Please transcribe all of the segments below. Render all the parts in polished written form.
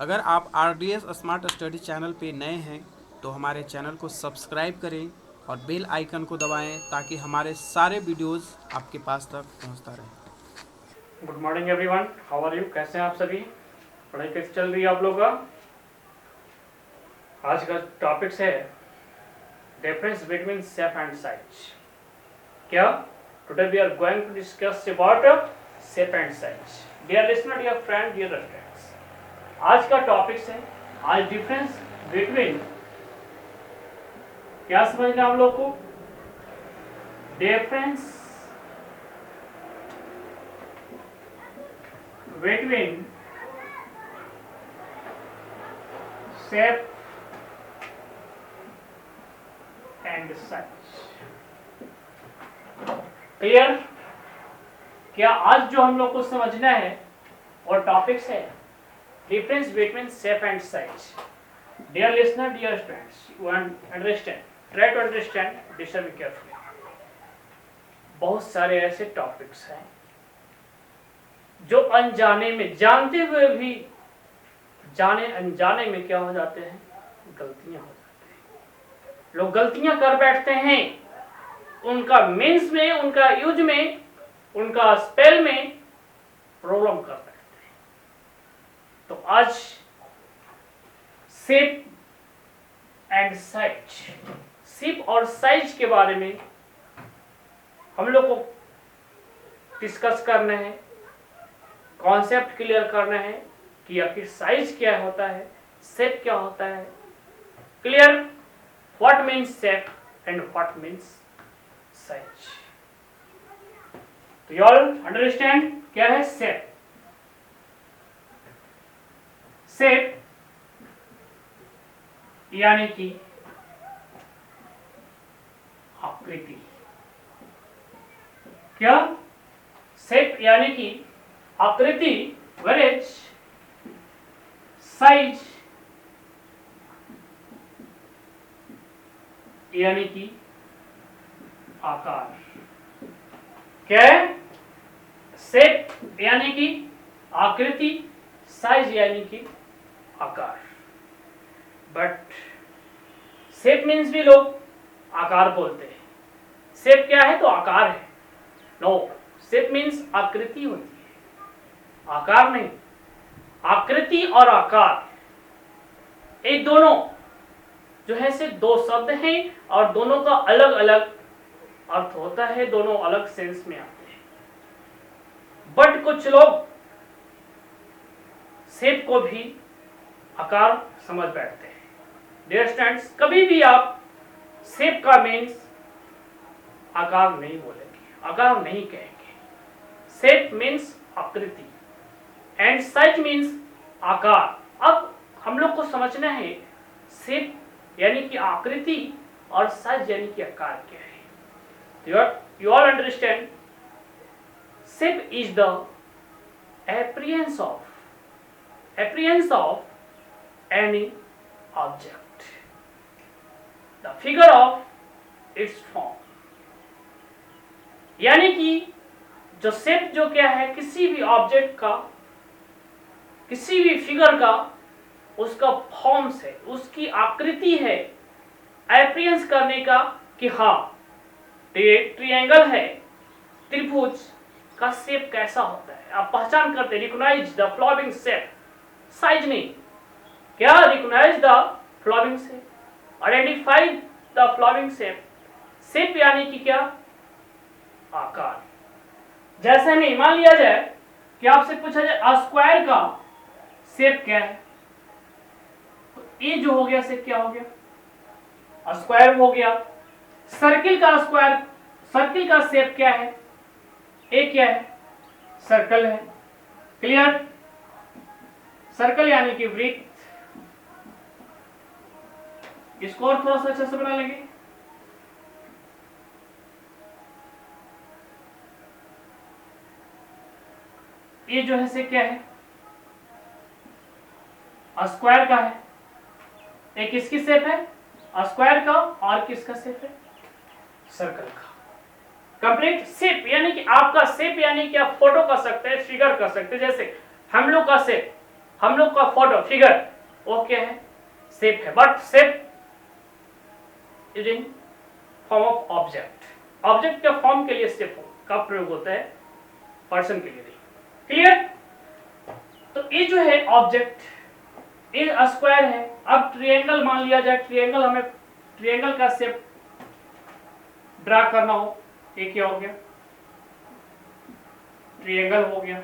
अगर आप RDS smart study channel पे नए हैं तो हमारे चैनल को सब्सक्राइब करें और बेल आइकन को दबाएं ताकि हमारे सारे वीडियोस आपके पास तक पहुंचता रहे। Good morning everyone, how are you? कैसे हैं आप सभी? पढ़ाई कैसे चल रही है आप लोगों का? आज का टॉपिक्स है difference between shape and size. क्या? Today we are going to discuss about shape and size. Dear listener, dear friend, dear friends, आज का टॉपिक्स है आज डिफरेंस बिटवीन, क्या समझना आप लोग को? Difference between shape and size. Clear? क्या आज जो हम लोग को समझना है और टॉपिक्स है difference between shape and size. Dear listener, dear students, you understand, try to understand, listen carefully. बहुत सारे ऐसे टॉपिक्स हैं जो अनजाने में, जानते हुए भी जाने अनजाने में क्या हो जाते हैं, गलतियां हो जाती हैं। लोग गलतियां कर बैठते हैं, उनका मीन्स में, उनका यूज में, उनका स्पेल में प्रॉब्लम कर बैठते हैं। तो आज शेप एंड साइज, शेप और साइज के बारे में हम लोग को डिस्कस करना है, कॉन्सेप्ट क्लियर करना है कि आखिर साइज क्या होता है, शेप क्या होता है। Clear? What means shape and what means size. तो यू ऑल अंडरस्टैंड क्या है शेप? शेप यानी कि आकृति। क्या? शेप यानी कि आकृति, whereas साइज यानी कि आकार। क्या है? शेप यानी कि आकृति, साइज यानी कि आकार। बट शेप मीन्स भी लोग आकार बोलते हैं। शेप क्या है? तो आकार है। नो, शेप मीन्स आकृति होती है, आकार नहीं। आकृति और आकार ये दोनों जो है से दो शब्द हैं और दोनों का अलग अलग अर्थ होता है, दोनों अलग सेंस में आते हैं। बट कुछ लोग शेप को भी आकार समझ बैठते हैं। डियर स्टूडेंट्स, कभी भी आप शेप का मीन्स आकार नहीं बोलेंगे, आकार नहीं कहेंगे। शेप मीन्स आकृति एंड साइज मीन्स आकार। अब हम लोग को समझना है शेप यानी कि आकृति और साइज यानी कि आकार क्या है। You all understand, shape is the appearance of any object, the figure of its form। यानी कि जो शेप जो क्या है, किसी भी ऑब्जेक्ट का, किसी भी फिगर का, उसका फॉर्म्स है, उसकी आकृति है, अपीयरेंस करने का कि हाँ ट्रायंगल है, त्रिभुज का शेप कैसा होता है, आप पहचान करते, recognise the following shape. Size नहीं, क्या? Recognise the following shape, identify the following shape. Shape यानी कि क्या? आकार। जैसे में मान लिया जाए कि आपसे पूछा जाए स्क्वायर का शेप क्या है, तो ये जो हो गया शेप क्या हो गया? स्क्वायर हो गया। सर्किल का स्क्वायर, सर्किल का शेप क्या है? ए क्या है? सर्कल है। क्लियर? सर्कल यानी कि वृत्त। इसको और थोड़ा सा अच्छे से बना लेंगे। ये जो है से क्या है? स्क्वायर का है। एक किसकी शेप है? स्क्वायर का, और किसका शेप है? सर्कल का। कंप्लीट शेप यानी कि आपका शेप यानी कि आप फोटो कर सकते हैं, फिगर कर सकते हैं। जैसे हम लोग का शेप, हम लोग का फोटो फिगर वो क्या है, शेप है, but shape is in form of object. Object के फॉर्म के लिए शेप का प्रयोग होता है, पर्सन के लिए नहीं। क्लियर? तो ये जो है ऑब्जेक्ट ये स्क्वायर है। अब ट्रायंगल मान लिया जाए, ट्रायंगल हमें ट्रायंगल का शेप ड्रा करना हो, ये क्या हो गया, ट्रायंगल हो गया।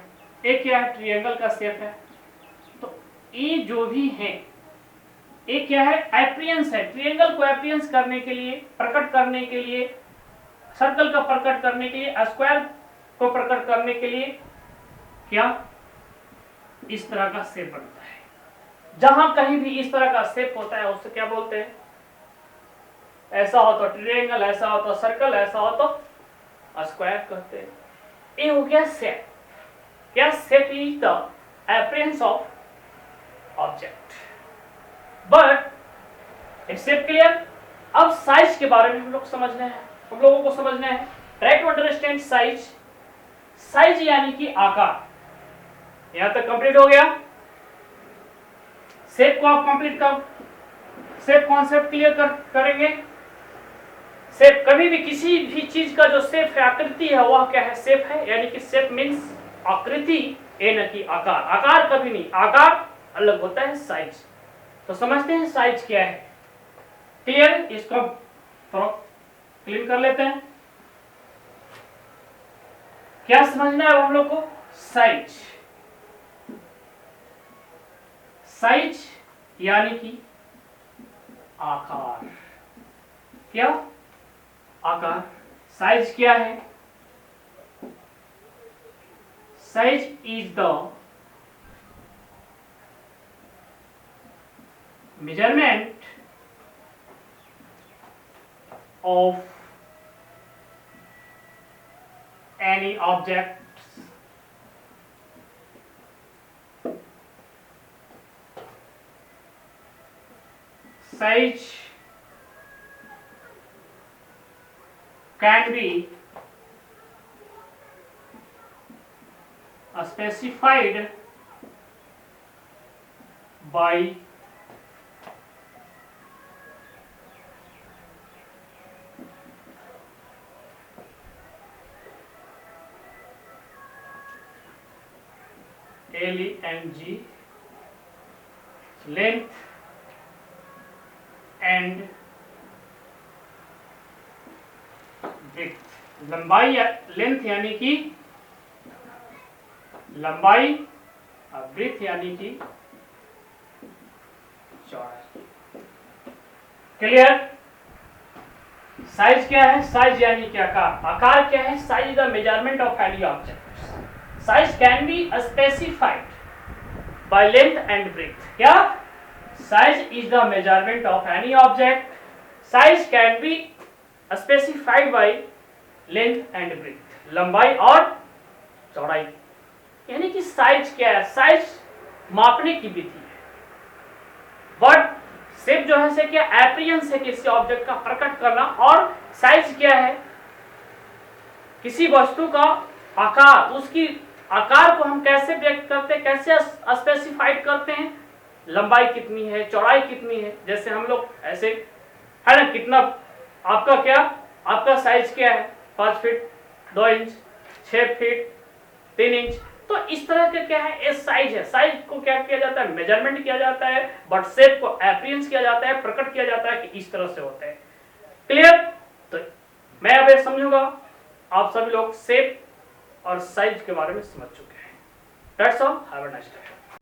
ये क्या है, ट्रायंगल का शेप है। तो ये जो भी है ये क्या है, एप्रियंस है। ट्रायंगल को एप्रियंस करने के लिए, प्रकट करने के लिए, सर्कल का प्रकट करने के लिए, स्क्वायर को प्रकट करने के लिए क्या इस तरह का शेप बनता है। जहां कहीं भी इस तरह का शेप होता है उससे क्या बोलते हैं, ऐसा हो तो ट्रायंगल, ऐसा हो तो सर्कल, ऐसा हो तो स्क्वायर कहते हैं। ये हो गया शेप। क्या, shape is the appearance of object, but its shape clear. अब साइज के बारे में हम लोग समझना है, हम लोगों को समझना है। Try to understand size. Size यानी कि आकार। यहां तक कंप्लीट हो गया। शेप को आप कंप्लीट कर, शेप कॉन्सेप्ट क्लियर करेंगे। शेप, कभी भी किसी भी चीज का जो शेप है, आकृति है, वह क्या है, शेप है। यानी कि शेप मीन्स आकृति, ये न कि आकार। आकार कभी नहीं, आकार अलग होता है साइज। तो समझते हैं साइज क्या है। क्लियर? इसको थोड़ा क्लीन कर लेते हैं। क्या समझना है हम लोग को, साइज। साइज यानी कि आकार। क्या, आकार। साइज क्या है, size is the measurement of any object size can be specified by L-E-N-G, length and width। लंबाई, लेंथ यानी कि लंबाई, और ब्रेथ यानी कि चौड़ाई। क्लियर? साइज क्या है, साइज यानी कि आकार। आकार क्या है, size the measurement of any object. Size can be specified by length and breadth। क्या, size is the measurement of any object। Size can be specified by length and breadth। लंबाई और चौड़ाई। यानी कि साइज क्या है, साइज मापने की विधि है। बट शेप जो है से क्या, एप्रियंस है किसी ऑब्जेक्ट का प्रकट करना। और साइज क्या है, किसी वस्तु का आकार। उसकी आकार को हम कैसे व्यक्त करते हैं, कैसे स्पेसिफाइड करते हैं, लंबाई कितनी है, चौड़ाई कितनी है। जैसे हम लोग ऐसे है ना, कितना आपका क्या, आपका साइज क्या है, 5 फीट 2 इंच, 6 फीट 3 इंच। तो इस तरह का क्या है, ये साइज है। साइज को क्या किया जाता है, मेजरमेंट किया जाता है। बट शेप को एप्रियंस किया जाता है, प्रकट किया जाता है कि इस तरह से होता है। क्लियर? तो मैं अब ये समझूंगा, आप सभी लोग शेप और साइज के बारे में समझ चुके हैं। That's all, have a nice day.